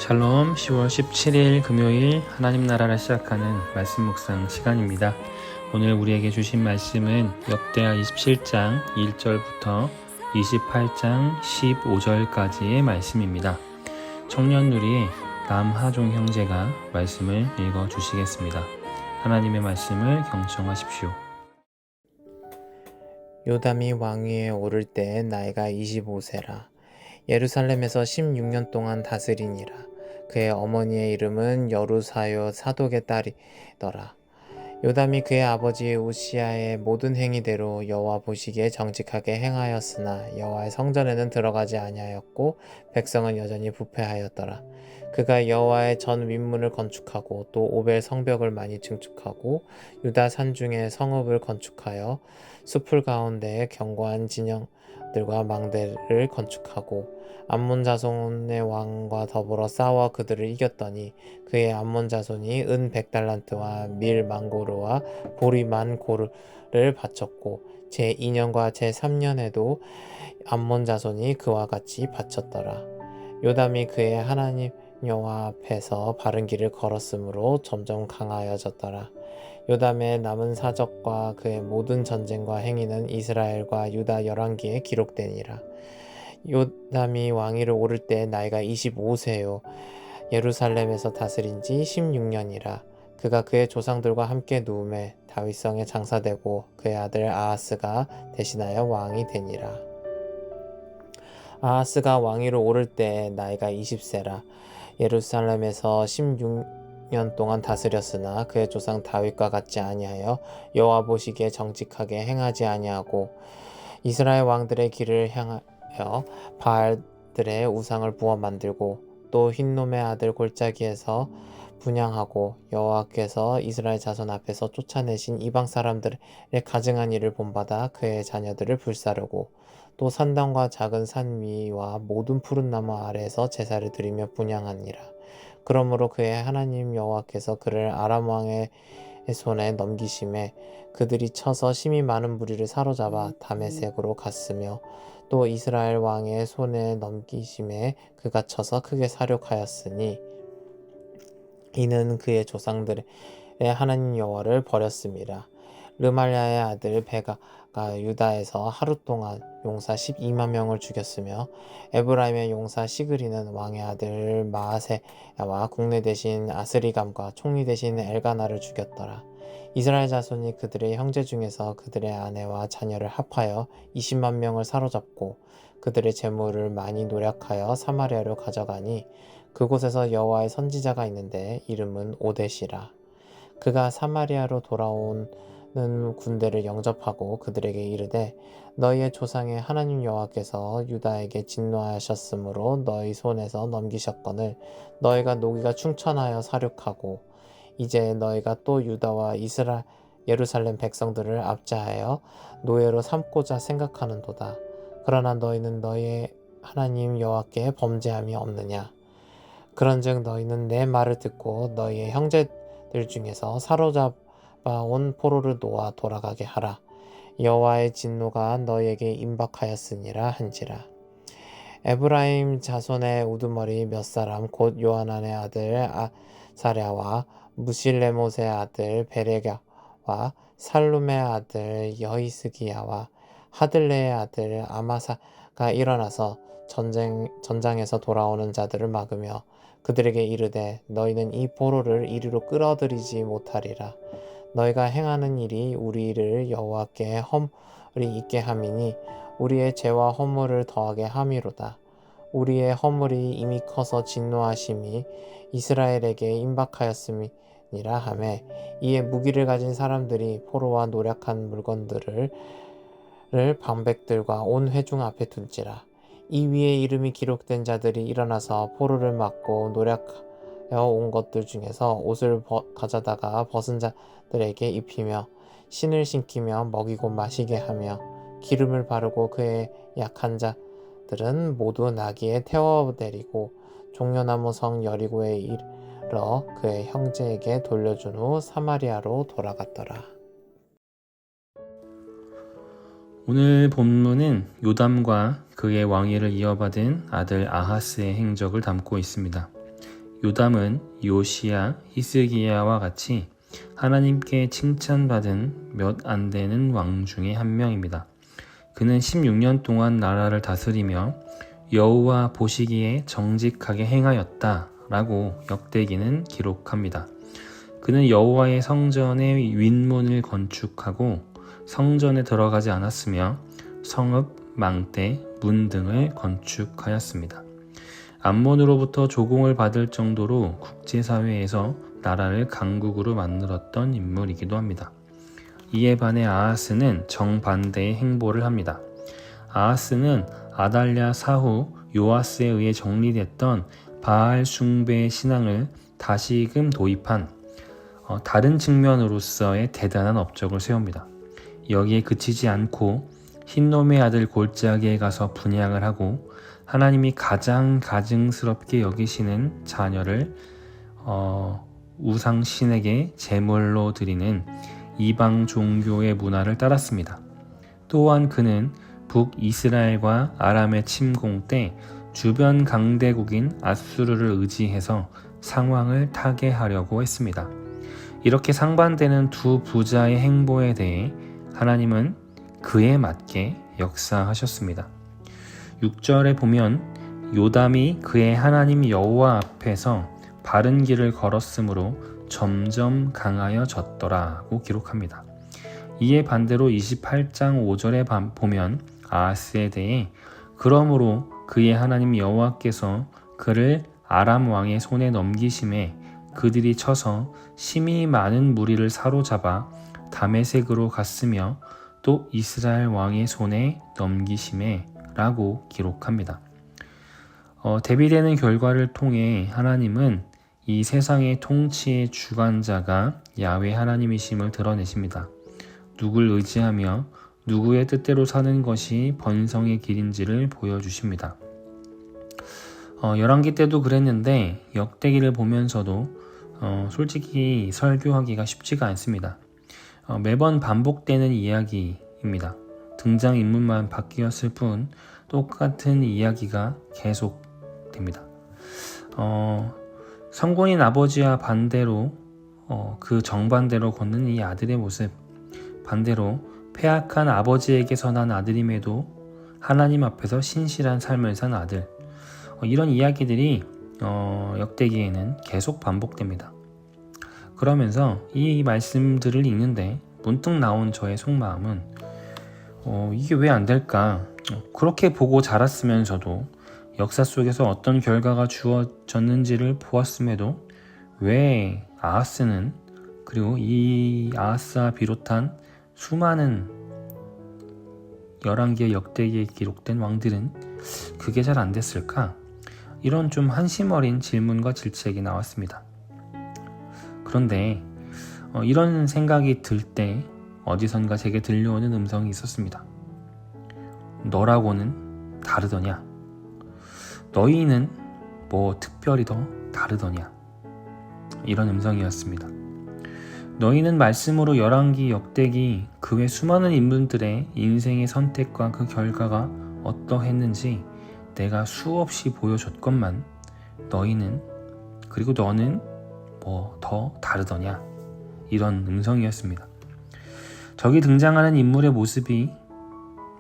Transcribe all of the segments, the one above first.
샬롬, 10월 17일 금요일 하나님 나라를 시작하는 말씀 묵상 시간입니다. 오늘 우리에게 주신 말씀은 역대하 27장 1절부터 28장 15절까지의 말씀입니다. 청년 누리의 남하종 형제가 말씀을 읽어 주시겠습니다. 하나님의 말씀을 경청하십시오. 요담이 왕위에 오를 때 나이가 25세라. 예루살렘에서 16년 동안 다스리니라. 그의 어머니의 이름은 여루사요 사독의 딸이더라. 요담이 그의 아버지 우시야의 모든 행위대로 여호와 보시기에 정직하게 행하였으나 여호와의 성전에는 들어가지 아니하였고 백성은 여전히 부패하였더라. 그가 여호와의 전 윗문을 건축하고 또 오벨 성벽을 많이 증축하고 유다 산중에 성읍을 건축하여 숲을 가운데에 견고한 진영들과 망대를 건축하고 암몬 자손의 왕과 더불어 싸워 그들을 이겼더니 그의 암몬 자손이 은 100달란트와 밀 만고르와 보리 만고르를 바쳤고 제2년과 제3년에도 암몬 자손이 그와 같이 바쳤더라. 요담이 그의 하나님 여호와 앞에서 바른 길을 걸었으므로 점점 강하여졌더라. 요담의 남은 사적과 그의 모든 전쟁과 행위는 이스라엘과 유다 열왕기에 기록되니라. 요담이 왕위를 오를 때 나이가 25세요. 예루살렘에서 다스린 지 16년이라. 그가 그의 조상들과 함께 누움에 다윗성에 장사되고 그의 아들 아하스가 대신하여 왕이 되니라. 아하스가 왕위를 오를 때 나이가 20세라. 예루살렘에서 16년 동안 다스렸으나 그의 조상 다윗과 같지 아니하여 여호와 보시기에 정직하게 행하지 아니하고 이스라엘 왕들의 길을 향하여 바알들의 우상을 부어 만들고 또 흰놈의 아들 골짜기에서 분향하고 여호와께서 이스라엘 자손 앞에서 쫓아내신 이방 사람들의 가증한 일을 본받아 그의 자녀들을 불사르고 또 산당과 작은 산 위와 모든 푸른 나무 아래에서 제사를 드리며 분향하니라. 그러므로 그의 하나님 여호와께서 그를 아람 왕의 손에 넘기심에 그들이 쳐서 심히 많은 무리를 사로잡아 다메섹으로 갔으며 또 이스라엘 왕의 손에 넘기심에 그가 쳐서 크게 사륙하였으니 이는 그의 조상들의 하나님 여호와를 버렸습니다. 르말야의 아들 베가가 유다에서 하루 동안 용사 12만 명을 죽였으며 에브라임의 용사 시그리는 왕의 아들 마아세야와 국내 대신 아스리감과 총리 대신 엘가나를 죽였더라. 이스라엘 자손이 그들의 형제 중에서 그들의 아내와 자녀를 합하여 20만 명을 사로잡고 그들의 재물을 많이 노략하여 사마리아로 가져가니 그곳에서 여호와의 선지자가 있는데 이름은 오뎃이라. 그가 사마리아로 돌아오는 군대를 영접하고 그들에게 이르되 너희의 조상의 하나님 여호와께서 유다에게 진노하셨으므로 너희 손에서 넘기셨거늘 너희가 노기가 충천하여 사륙하고 이제 너희가 또 유다와 예루살렘 백성들을 압제하여 노예로 삼고자 생각하는도다. 그러나 너희는 너희의 하나님 여호와께 범죄함이 없느냐? 그런즉 너희는 내 말을 듣고 너희의 형제들 중에서 사로잡아온 포로를 놓아 돌아가게 하라. 여호와의 진노가 너희에게 임박하였으니라 한지라. 에브라임 자손의 우두머리 몇 사람 곧 요하난의 아들 아사랴와 무실레못의 아들 베레가와 살룸의 아들 여히스기야와 하들레의 아들 아마사가 일어나서 전장에서 돌아오는 자들을 막으며 그들에게 이르되 너희는 이 포로를 이리로 끌어들이지 못하리라. 너희가 행하는 일이 우리를 여호와께 허물이 있게 함이니 우리의 죄와 허물을 더하게 함이로다. 우리의 허물이 이미 커서 진노하심이 이스라엘에게 임박하였음이니라 하매 이에 무기를 가진 사람들이 포로와 노략한 물건들을 방백들과 온 회중 앞에 둘지라. 이 위에 이름이 기록된 자들이 일어나서 포로를 막고 노략하여 온 것들 중에서 옷을 가져다가 벗은 자들에게 입히며 신을 신기며 먹이고 마시게 하며 기름을 바르고 그의 약한 자들은 모두 나귀에 태워 데리고 종려나무 성 여리고에 이르러 그의 형제에게 돌려준 후 사마리아로 돌아갔더라. 오늘 본문은 요담과 그의 왕위를 이어받은 아들 아하스의 행적을 담고 있습니다. 요담은 요시야, 히스기야와 같이 하나님께 칭찬받은 몇 안 되는 왕 중에 한 명입니다. 그는 16년 동안 나라를 다스리며 여호와 보시기에 정직하게 행하였다 라고 역대기는 기록합니다. 그는 여호와의 성전의 윗문을 건축하고 성전에 들어가지 않았으며 성읍, 망대, 문 등을 건축하였습니다. 암몬으로부터 조공을 받을 정도로 국제사회에서 나라를 강국으로 만들었던 인물이기도 합니다. 이에 반해 아하스는 정반대의 행보를 합니다. 아하스는 아달랴 사후 요아스에 의해 정리됐던 바알 숭배의 신앙을 다시금 도입한 다른 측면으로서의 대단한 업적을 세웁니다. 여기에 그치지 않고 흰놈의 아들 골짜기에 가서 분향을 하고 하나님이 가장 가증스럽게 여기시는 자녀를 우상신에게 제물로 드리는 이방 종교의 문화를 따랐습니다. 또한 그는 북이스라엘과 아람의 침공 때 주변 강대국인 아수르를 의지해서 상황을 타개하려고 했습니다. 이렇게 상반되는 두 부자의 행보에 대해 하나님은 그에 맞게 역사하셨습니다. 6절에 보면 요담이 그의 하나님 여호와 앞에서 바른 길을 걸었으므로 점점 강하여졌더라고 기록합니다. 이에 반대로 28장 5절에 보면 아하스에 대해 그러므로 그의 하나님 여호와께서 그를 아람 왕의 손에 넘기심에 그들이 쳐서 심히 많은 무리를 사로잡아 다메섹으로 갔으며 또 이스라엘 왕의 손에 넘기심에 라고 기록합니다. 대비되는 결과를 통해 하나님은 이 세상의 통치의 주관자가 야훼 하나님이심을 드러내십니다. 누굴 의지하며 누구의 뜻대로 사는 것이 번성의 길인지를 보여주십니다. 열왕기 때도 그랬는데 역대기를 보면서도 솔직히 설교하기가 쉽지가 않습니다. 매번 반복되는 이야기입니다. 등장인물만 바뀌었을 뿐 똑같은 이야기가 계속됩니다. 성군인 아버지와 반대로 그 정반대로 걷는 이 아들의 모습, 반대로 패악한 아버지에게서 난 아들임에도 하나님 앞에서 신실한 삶을 산 아들, 이런 이야기들이 역대기에는 계속 반복됩니다. 그러면서 이 말씀들을 읽는데 문득 나온 저의 속마음은 이게 왜 안 될까? 그렇게 보고 자랐으면서도 역사 속에서 어떤 결과가 주어졌는지를 보았음에도 왜 아하스는, 그리고 이 아하스와 비롯한 수많은 열왕기의 역대기에 기록된 왕들은 그게 잘 안 됐을까? 이런 좀 한심 어린 질문과 질책이 나왔습니다. 그런데 이런 생각이 들 때 어디선가 제게 들려오는 음성이 있었습니다. 너라고는 다르더냐? 너희는 뭐 특별히 더 다르더냐? 이런 음성이었습니다. 너희는 말씀으로 열왕기, 역대기, 그 외 수많은 인물들의 인생의 선택과 그 결과가 어떠했는지 내가 수없이 보여줬건만 너희는, 그리고 너는 뭐 더 다르더냐? 이런 음성이었습니다. 저기 등장하는 인물의 모습이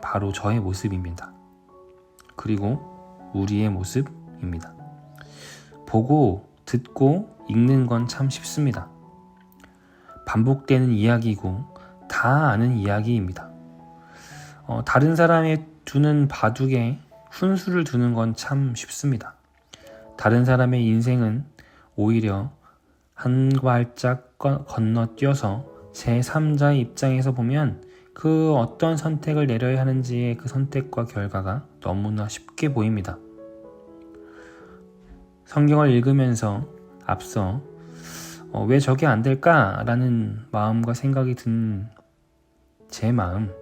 바로 저의 모습입니다. 그리고 우리의 모습입니다. 보고, 듣고, 읽는 건 참 쉽습니다. 반복되는 이야기고 다 아는 이야기입니다. 다른 사람의 두는 바둑에 훈수를 두는 건 참 쉽습니다. 다른 사람의 인생은 오히려 한 발짝 건너뛰어서 제3자의 입장에서 보면 그 어떤 선택을 내려야 하는지의 그 선택과 결과가 너무나 쉽게 보입니다. 성경을 읽으면서 앞서 왜 저게 안 될까라는 마음과 생각이 든 제 마음,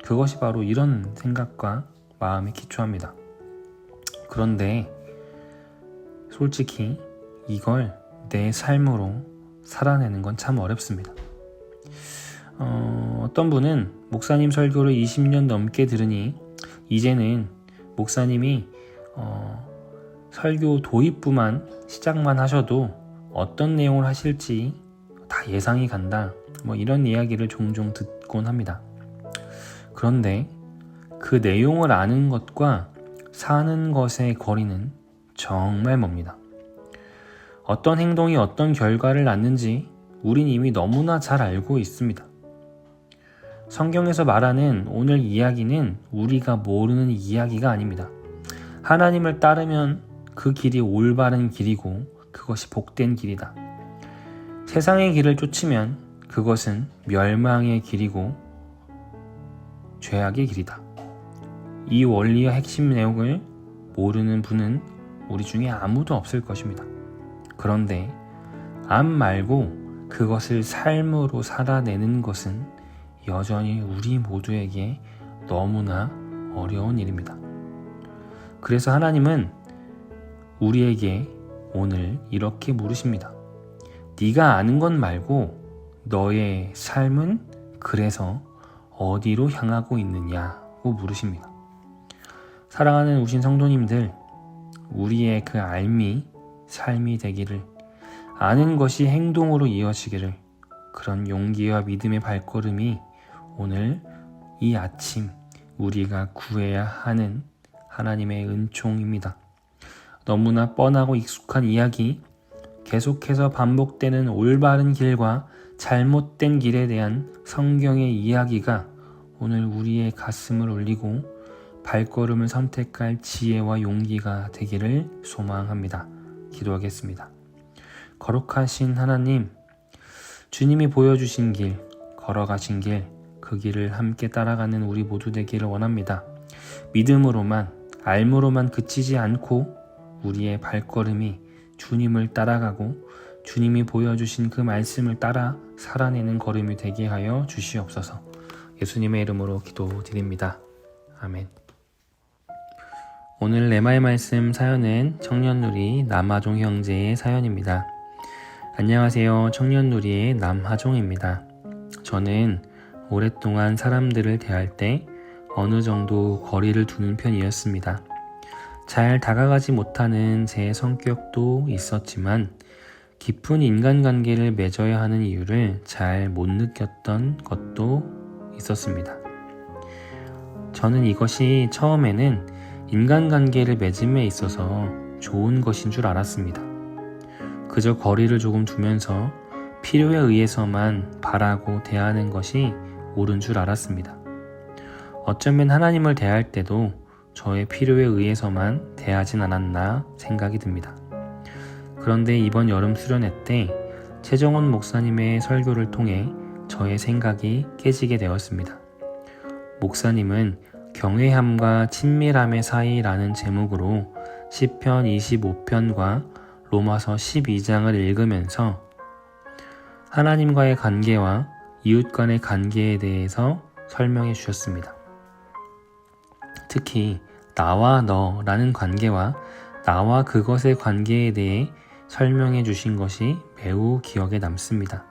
그것이 바로 이런 생각과 마음에 기초합니다. 그런데 솔직히 이걸 내 삶으로 살아내는 건 참 어렵습니다. 어떤 분은 목사님 설교를 20년 넘게 들으니 이제는 목사님이 설교 도입부만 시작만 하셔도 어떤 내용을 하실지 다 예상이 간다. 이런 이야기를 종종 듣곤 합니다. 그런데 그 내용을 아는 것과 사는 것의 거리는 정말 멉니다. 어떤 행동이 어떤 결과를 낳는지 우린 이미 너무나 잘 알고 있습니다. 성경에서 말하는 오늘 이야기는 우리가 모르는 이야기가 아닙니다. 하나님을 따르면 그 길이 올바른 길이고 그것이 복된 길이다. 세상의 길을 쫓으면 그것은 멸망의 길이고 죄악의 길이다. 이 원리의 핵심 내용을 모르는 분은 우리 중에 아무도 없을 것입니다. 그런데 암 말고 그것을 삶으로 살아내는 것은 여전히 우리 모두에게 너무나 어려운 일입니다. 그래서 하나님은 우리에게 오늘 이렇게 물으십니다. 네가 아는 것 말고 너의 삶은 그래서 어디로 향하고 있느냐고 물으십니다. 사랑하는 우신 성도님들, 우리의 그 삶이 되기를, 아는 것이 행동으로 이어지기를, 그런 용기와 믿음의 발걸음이 오늘 이 아침 우리가 구해야 하는 하나님의 은총입니다. 너무나 뻔하고 익숙한 이야기, 계속해서 반복되는 올바른 길과 잘못된 길에 대한 성경의 이야기가 오늘 우리의 가슴을 울리고 발걸음을 선택할 지혜와 용기가 되기를 소망합니다. 기도하겠습니다. 거룩하신 하나님, 주님이 보여주신 길, 걸어가신 길, 그 길을 함께 따라가는 우리 모두 되기를 원합니다. 믿음으로만, 알므로만 그치지 않고 우리의 발걸음이 주님을 따라가고 주님이 보여주신 그 말씀을 따라 살아내는 걸음이 되게 하여 주시옵소서. 예수님의 이름으로 기도드립니다. 아멘. 오늘 레마의 말씀 사연은 청년누리 남하종 형제의 사연입니다. 안녕하세요. 청년누리의 남하종입니다. 저는 오랫동안 사람들을 대할 때 어느 정도 거리를 두는 편이었습니다. 잘 다가가지 못하는 제 성격도 있었지만 깊은 인간관계를 맺어야 하는 이유를 잘 못 느꼈던 것도 있었습니다. 저는 이것이 처음에는 인간관계를 맺음에 있어서 좋은 것인 줄 알았습니다. 그저 거리를 조금 두면서 필요에 의해서만 바라고 대하는 것이 옳은 줄 알았습니다. 어쩌면 하나님을 대할 때도 저의 필요에 의해서만 대하진 않았나 생각이 듭니다. 그런데 이번 여름 수련회 때 최정원 목사님의 설교를 통해 저의 생각이 깨지게 되었습니다. 목사님은 경외함과 친밀함의 사이라는 제목으로 시편 25편과 로마서 12장을 읽으면서 하나님과의 관계와 이웃 간의 관계에 대해서 설명해 주셨습니다. 특히 나와 너라는 관계와 나와 그것의 관계에 대해 설명해 주신 것이 매우 기억에 남습니다.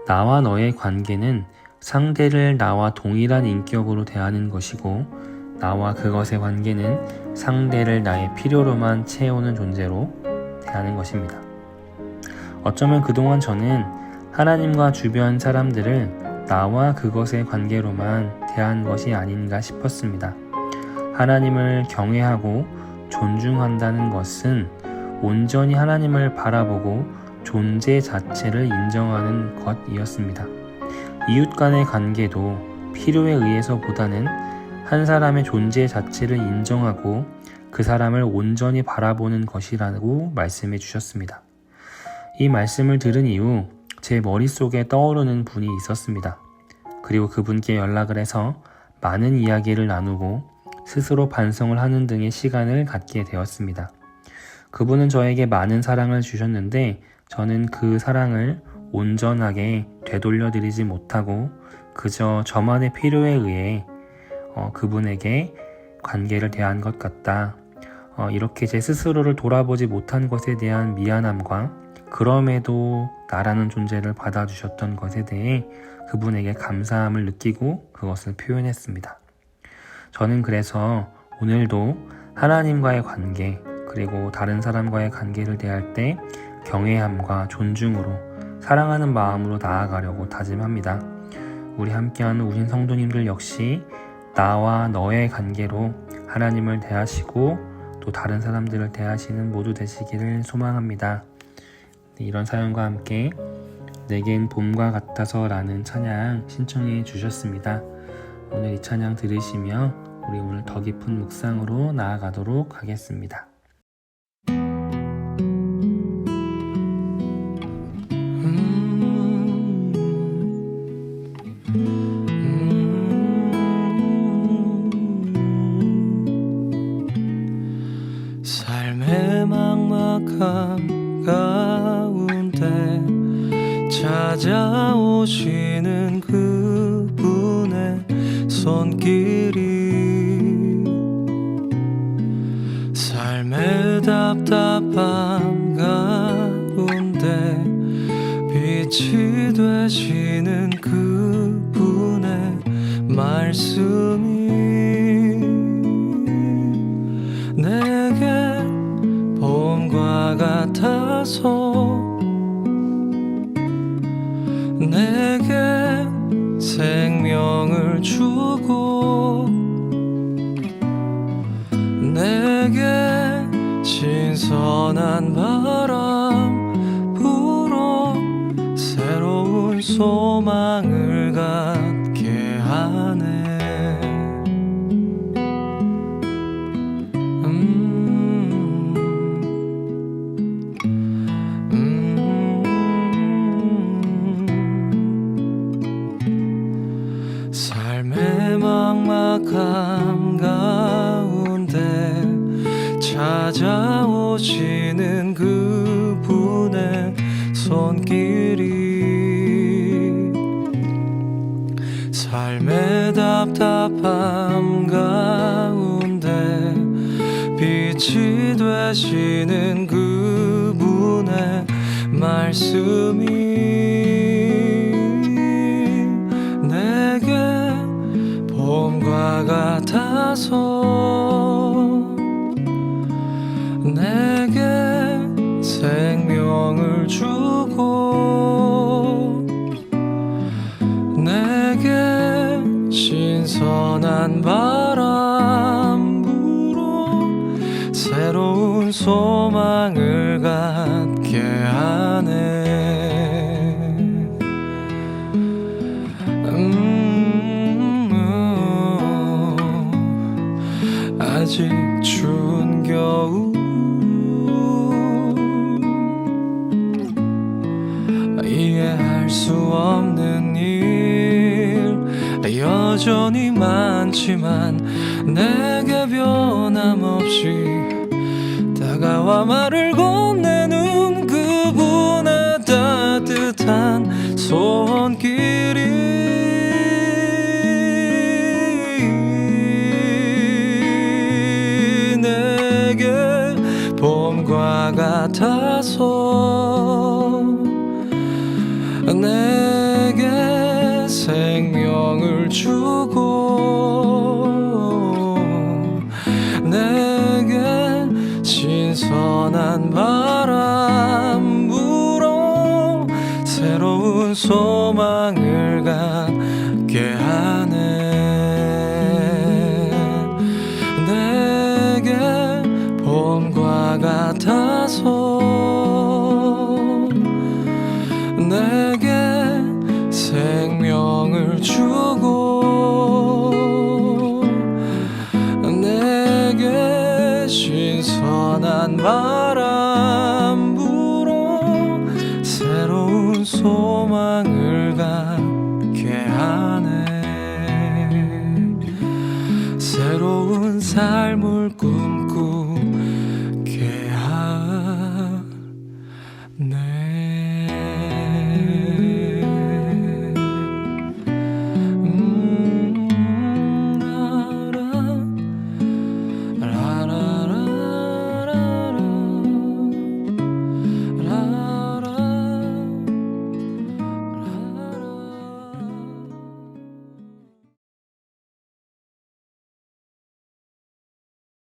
나와 너의 관계는 상대를 나와 동일한 인격으로 대하는 것이고 나와 그것의 관계는 상대를 나의 필요로만 채우는 존재로 대하는 것입니다. 어쩌면 그동안 저는 하나님과 주변 사람들을 나와 그것의 관계로만 대한 것이 아닌가 싶었습니다. 하나님을 경외하고 존중한다는 것은 온전히 하나님을 바라보고 존재 자체를 인정하는 것이었습니다. 이웃 간의 관계도 필요에 의해서보다는 한 사람의 존재 자체를 인정하고 그 사람을 온전히 바라보는 것이라고 말씀해 주셨습니다. 이 말씀을 들은 이후 제 머릿속에 떠오르는 분이 있었습니다. 그리고 그분께 연락을 해서 많은 이야기를 나누고 스스로 반성을 하는 등의 시간을 갖게 되었습니다. 그분은 저에게 많은 사랑을 주셨는데 저는 그 사랑을 온전하게 되돌려드리지 못하고 그저 저만의 필요에 의해 그분에게 관계를 대한 것 같다. 이렇게 제 스스로를 돌아보지 못한 것에 대한 미안함과 그럼에도 나라는 존재를 받아주셨던 것에 대해 그분에게 감사함을 느끼고 그것을 표현했습니다. 저는 그래서 오늘도 하나님과의 관계, 그리고 다른 사람과의 관계를 대할 때 경외함과 존중으로 사랑하는 마음으로 나아가려고 다짐합니다. 우리 함께하는 우신 성도님들 역시 나와 너의 관계로 하나님을 대하시고 또 다른 사람들을 대하시는 모두 되시기를 소망합니다. 이런 사연과 함께 내겐 봄과 같아서 라는 찬양 신청해 주셨습니다. 오늘 이 찬양 들으시며 우리 오늘 더 깊은 묵상으로 나아가도록 하겠습니다. 삶의 막막함 가운데 찾아오시는 그분의 손길이 삶의 답답함 가운데 빛이 되시는 그분의 말씀이 내게 봄과 같아서 내게 생명을 주고 내게 신선한 바람 불어 새로운 소망을 갖게 하네. 삶의 막막함 가운데 찾아오시는 그분의 손길이 삶의 답답함 가운데 빛이 되시는 그분의 말씀이 내게 봄과 같아서 내게 생명을 주고 내게 신선한 바람 불어 새로운 소망을 갖게 하네. 아직 추운 겨울 이해할 수 없는 일 여전히 많지만 내게 변함없이 다가와 말을 건네는 그분의 따뜻한 손길이 내게 봄과 같아서 내게 생명을 주고 내게 신선한 바람 불어 새로운 소망을 갖게 하네. 내게 봄과 같아서 내게 생명을 주고 내게 신선한 바람 불어 새로운 소망을 갖게 하네. 새로운 삶을